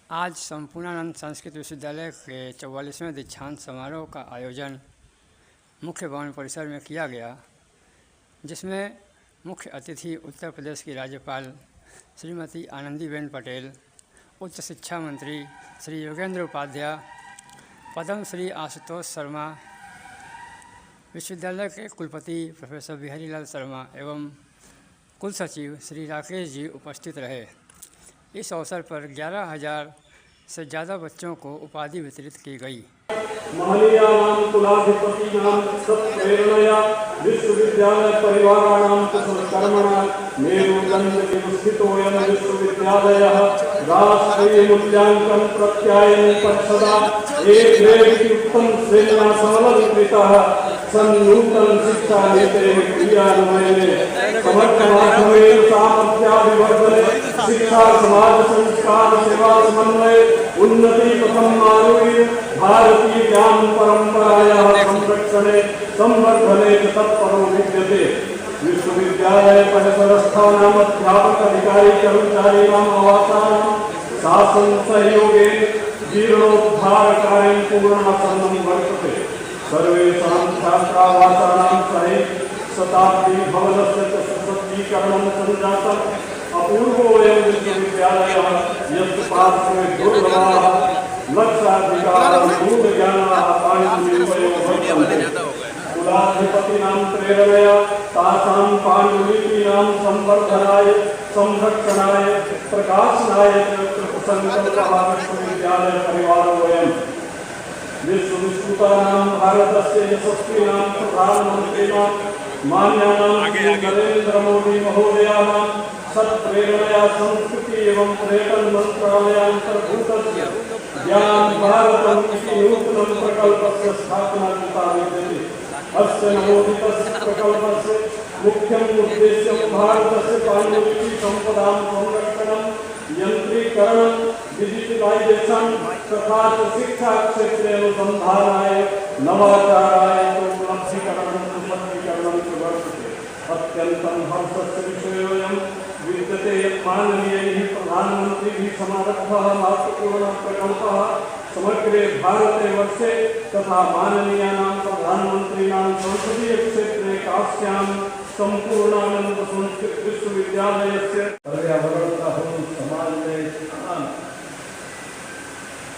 आज संपूर्णानंद संस्कृत विश्वविद्यालय के 44वें दीक्षांत समारोह का आयोजन मुख्य भवन परिसर में किया गया, जिसमें मुख्य अतिथि उत्तर प्रदेश की राज्यपाल श्रीमती आनंदीबेन पटेल, उच्च शिक्षा मंत्री श्री योगेंद्र उपाध्याय, पद्म श्री आशुतोष शर्मा, विश्वविद्यालय के कुलपति प्रोफेसर बिहारीलाल शर्मा एवं कुल सचिव श्री राकेश जी उपस्थित रहे। इस अवसर पर 11,000 से ज़्यादा बच्चों को उपाधि वितरित की गई। महनीयानां कुलाधिपतीनां सत्प्रेरणया विश्वविद्यालय परिवाराणां कुशलकर्मणा मेरुदण्डविस्थितोऽयं विश्वविद्यालयः राष्ट्रीयमूल्याङ्कन प्रत्यायन परिषदा एक उत्तम श्रेण्या समलंकृतः सन्नूतन शिक्षा नीतेः क्रियान्वयने समर्थमाध्यमेन सामर्थ्याभिवर्धने शिक्षा समाज संस्कार सेवा समन्वय उन्नति प्रथम आरोग्य भारतीय ज्ञान परंपरायाः संरक्षणे संवर्धने च तत्परो विद्यते। विश्वविद्यालय परिसरस्थानां अध्यापक अधिकारी कर्मचारिणाम् आवासानां शासन सहयोगे जीर्णोद्धारकार्यं पूर्णासन्नं वर्तते। सर्वेषां छात्रावासानां सहित शताब्दी भवनस्य च सुसज्जीकरणं सञ्जातम्। अपूर्वोऽयं विश्वविद्यालयः यस्य पार्श्वे दुर्लभाः लक्षाधिकाराः मूलज्ञानाः पाण्डुलिपयो वर्तन्ते। कुलाधिपतीनां प्रेरणया तासां पाण्डुलिपीनां संवर्धनाय संरक्षणाय प्रकाशनाय कृतसङ्कल्पः विश्वविद्यालय परिवारोऽयम्। विश्वविस्तृतानां भारतस्य यशस्विनां प्रधानमन्त्रिणां मान्यानां नरेंद्र मोदी महोदयानां सत्प्रेरणया संस्कृति एवं पर्यटन मंत्रालयान्तर्भूतस्य ज्ञान भारतम् इति नूतनं प्रकल्पस्य स्थापना कृता विद्यते। अस्य नवोदितस्य प्रकल्पस्य मुख्यम् उद्देश्यं भारतस्य पाण्डुलिपि सम्पदां संरक्षणं, यन्त्रीकरणं, डिजिटलाइजेशन तथा शिक्षा क्षेत्रे अनुसंधानाय नवाचाराय उपलब्धिकरणं सुसज्जीकरणं च वर्तते। अत्यन्तं हर्षस्य विषयोऽयं विद्यते यत् माननीयैः प्रधानमन्त्रिभिः समारब्धः महत्वपूर्णः प्रकल्पः समग्रे भारते वर्षे तथा माननीयानां प्रधानमन्त्रिणां संसदीय क्षेत्रे काश्यां संपूर्णानंद संस्कृत विश्वविद्यालयस्य पर्यावरणतः समाज में स्थान,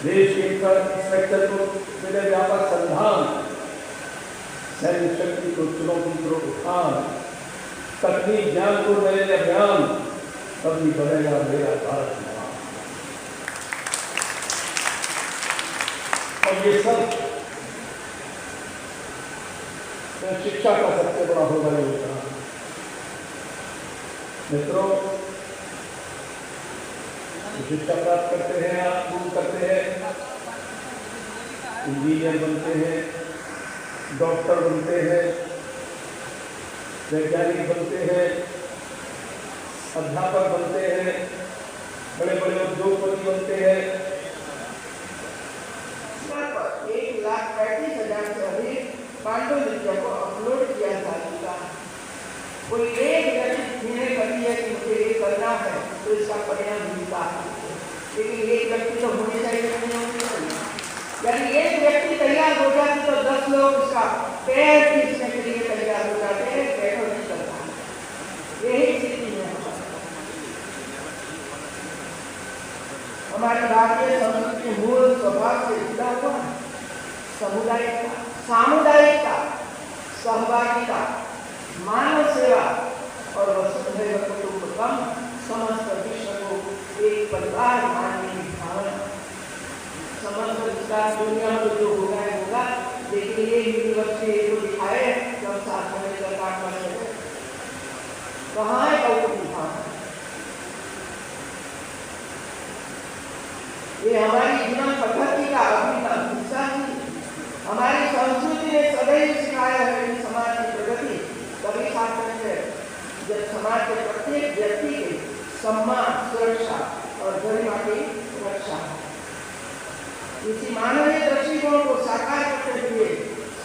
देश के इंफ्रास्ट्रक्चर को मिले व्यापक संधान, सैन्य शक्ति को चुनौती को उठान, तकनीक ज्ञान को नए अभियान, तभी बनेगा मेरा भारत महान। और ये सब शिक्षा का सबसे बड़ा होगा योगदान। मित्रों, शिक्षा प्राप्त करते हैं, आप पूर्ण करते हैं, इंजीनियर बनते हैं, डॉक्टर बनते हैं, वैज्ञानिक बनते हैं, अध्यापक बनते हैं, बड़े बड़े उद्योगपति बनते हैं। 1,35,000 से अधिक पांडुलिपियों को अपलोड किया जा चुका है। कोई एक व्यक्ति निर्णय करती है कि मुझे ये करना है तो इसका परिणाम मिलता है, लेकिन एक व्यक्ति तो होने चाहिए नहीं। यदि एक व्यक्ति तैयार हो जाते तो 10 लोग उसका पैर खींचने के लिए तैयार हो जाते हैं, पैर नहीं करता। यही स्थिति है हमारे भारतीय संस्कृति के मूल स्वभाव से जुड़ा हुआ है। समुदायिकता, सामुदायिकता, सहभागिता, मानव सेवा और वसुधैव कुटुंबकम, समस्त विश्व को एक परिवार मानने की भावना। समस्त विकास दुनिया में जो होगा होगा, लेकिन ये यूनिवर्सिटी को दिखाए जब साथ में सरकार कर सके कहाँ है कौन भावना। ये हमारी जीवन पद्धति का अभिन्न हिस्सा है। हमारी संस्कृति ने सदैव सिखाया है कि समाज की प्रगति तभी सार्थक है जब समाज के प्रत्येक व्यक्ति के सम्मान, सुरक्षा और गरिमा की रक्षा है। इसी मानवीय दृष्टिकोण को साकार करते हुए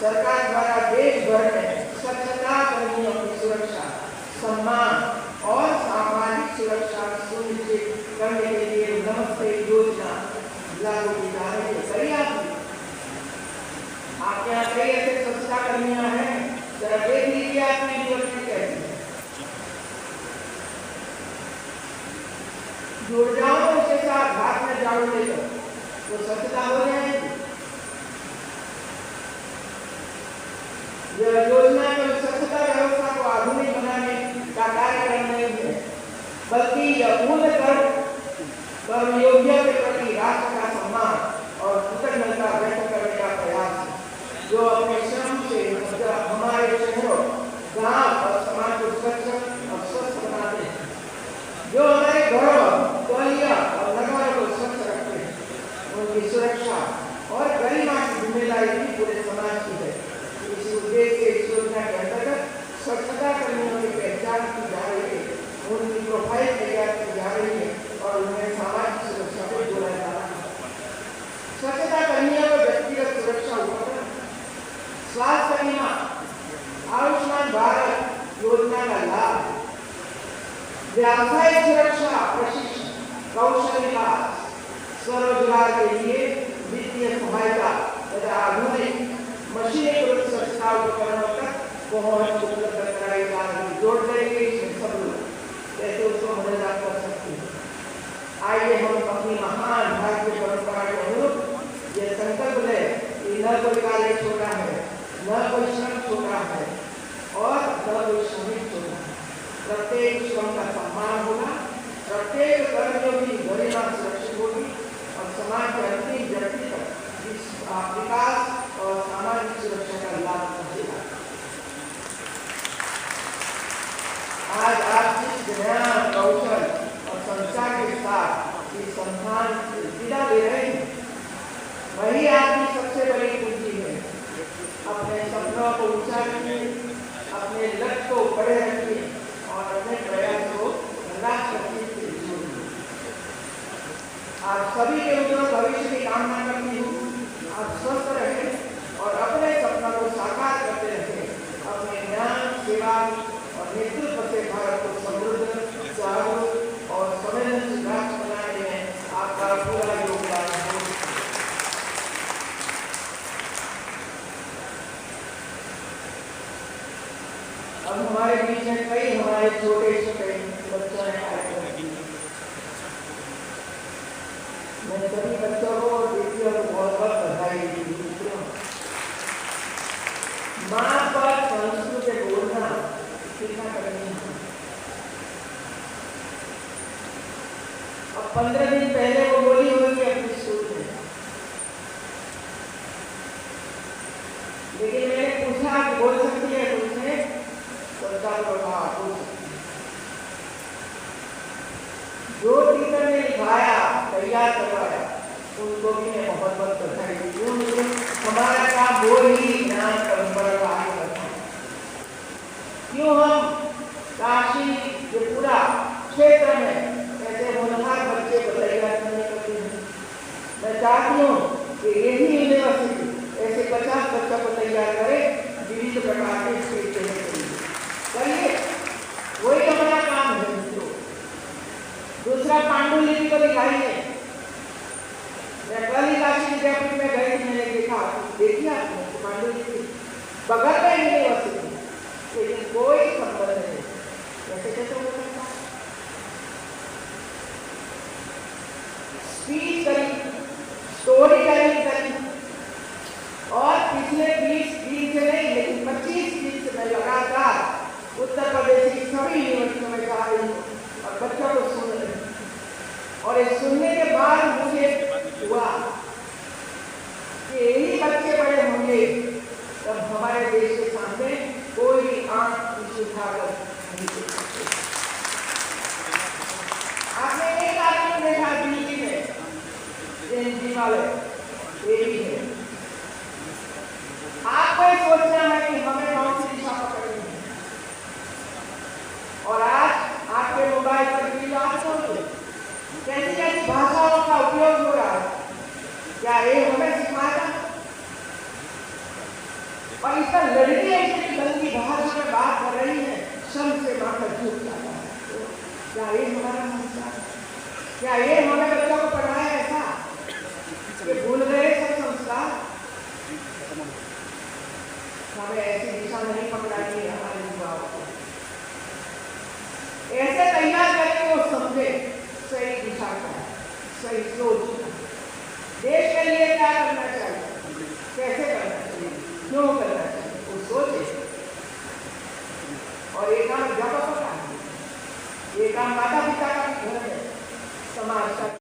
सरकार द्वारा देश भर में स्वच्छता कर्मियों की सुरक्षा, सम्मान और सामाजिक सुरक्षा सुनिश्चित करने के लिए नमस्ते योजना को लेकर तो स्वच्छता हो जाएगी। यह योजना केवल स्वच्छता व्यवस्था को आधुनिक बनाने का कार्यक्रम नहीं है, बल्कि यह पूर्ण कर्मयोगियों के प्रति राष्ट्र का सम्मान और कृतज्ञता व्यक्त करने का प्रयास है, जो अपने श्रम से हमारे शहरों, गांव और समाज को स्वच्छ और स्वस्थ बनाते हैं, जो हमारे घरों, गलियों और नगरों को स्वच्छ रखते हैं। उनकी सुरक्षा और गरिमा की जिम्मेदारी भी पूरे समाज की है। इस उद्देश्य से इस योजना के अंतर्गत स्वच्छता कर्मियों की पहचान की जा रही है, उनकी प्रोफाइल तैयार की जा रही है और उन्हें सामाजिक सुरक्षा को जोड़ा जा रहा है। स्वच्छता कर्मियों को व्यक्तिगत सुरक्षा उपकरण, स्वास्थ्य बीमा, आयुष्मान भारत योजना का लाभ, व्यावसायिक सुरक्षा प्रशिक्षण, कौशल विकास, स्वरोजगार के लिए वित्तीय सहायता तथा आधुनिक मशीनीकृत स्वच्छता उपकरणों तक पहुंच उपलब्ध कराई जा रही। जोड़ देंगे इसमें सब लोग कैसे उसको मदद कर सकते हैं। आइए हम अपनी महान भारतीय परंपरा के अनुरूप ये संकल्प लें कि न कोई कार्य छोटा है, न कोई श्रम छोटा है और न कोई श्रमिक छोटा है। प्रत्येक श्रम का सम्मान होगा, प्रत्येक कर्मियों की गरिमा सुरक्षित होगी और समाज के अंतिम व्यक्ति तक विकास और सामाजिक सुरक्षा का लाभ पहुंचेगा। आज आप जिस ज्ञान, कौशल और संचार के साथ इस संस्थान से विदा ले रहे हैं, वही आपकी सबसे बड़ी पूंजी है। अपने सपनों को ऊंचा रखिए, अपने लक्ष्य को बड़े रखिए और अपने प्रयास को राष्ट्र से जोड़िए। आप सभी के उज्जवल भविष्य की कामना करती हूँ। आप स्वस्थ रहें और अपने सपनों को साकार करते रहें। अपने ज्ञान, सेवा और नेतृत्व से भारत को समृद्ध, जागरूक और संवेदनशील राष्ट्र बनाने में आपका पूरा योगदान हो। अब हमारे बीच में कई हमारे छोटे छोटे बच्चों ने कार्यक्रम किए। मैं सभी बच्चों को और बेटियों को बहुत बहुत बधाई देती हूँ। माँ पर संस्कृत बोलना सीखना करनी है। अब 15 दिन पहले वो बोली होगी अपनी स्कूल में, लेकिन मैंने पूछा कि बोल सकती है तो उसने जो टीचर ने लिखाया, तैयार करवाया, उनको भी मैं बहुत बहुत बधाई देती हूँ। हमारा काम वो ही ज्ञान परंपरा को आगे बढ़ाना। क्यों हम काशी के पूरा क्षेत्र में ऐसे होनहार बच्चे को तैयार करने करते हैं। मैं चाहती हूँ कि यही यूनिवर्सिटी ऐसे 50 बच्चों को तैयार करे विविध प्रकार के क्षेत्र में करिए। वही हमारा काम है। दूसरा, पांडुलिपि को दिखाइए। मैं कल ही काशी विद्यापीठ में गई थी, मैंने देखा, देखिए आपने पांडुलिपि बगल में यूनिवर्सिटी, लेकिन कोई संबंध नहीं। कैसे कैसे हो सकता? स्पीच करी, स्टोरी टेलिंग करी और पिछले 20 दिन से नहीं लेकिन 25 दिन से मैं लगातार उत्तर प्रदेश की सभी यूनिवर्सिटियों में जा रही हूँ और बच्चों को सुन रही हूँ। और ये सुनने के बाद मुझे हुआ कि यही बच्चे बड़े होंगे तब हमारे देश के सामने कोई आंख नीचे उठाकर नहीं देख सकते। आपने एक आदमी देखा दिल्ली में, एनजी वाले, ये भी है। आपको सोचना है कि हमें कौन सी दिशा पकड़नी है। और आज आपके मोबाइल पर भी बात होगी, कैसी कैसी भाषाओं का उपयोग हो रहा है, क्या ये हमें सिखाएगा? और इसका लड़की ऐसी गंदी भाषा में बात कर रही है, शर्म से माथा झुक जाता है। क्या ये हमारा संस्कार? क्या ये हमें बच्चों को पढ़ाया ऐसा कि भूल गए सब संस्कार? हमें ऐसी दिशा नहीं पकड़ानी है हमारे युवाओं को। ऐसे तैयार करें वो समझे सही दिशा का, सही सोच का। काम माता पिता का घर है, समाज का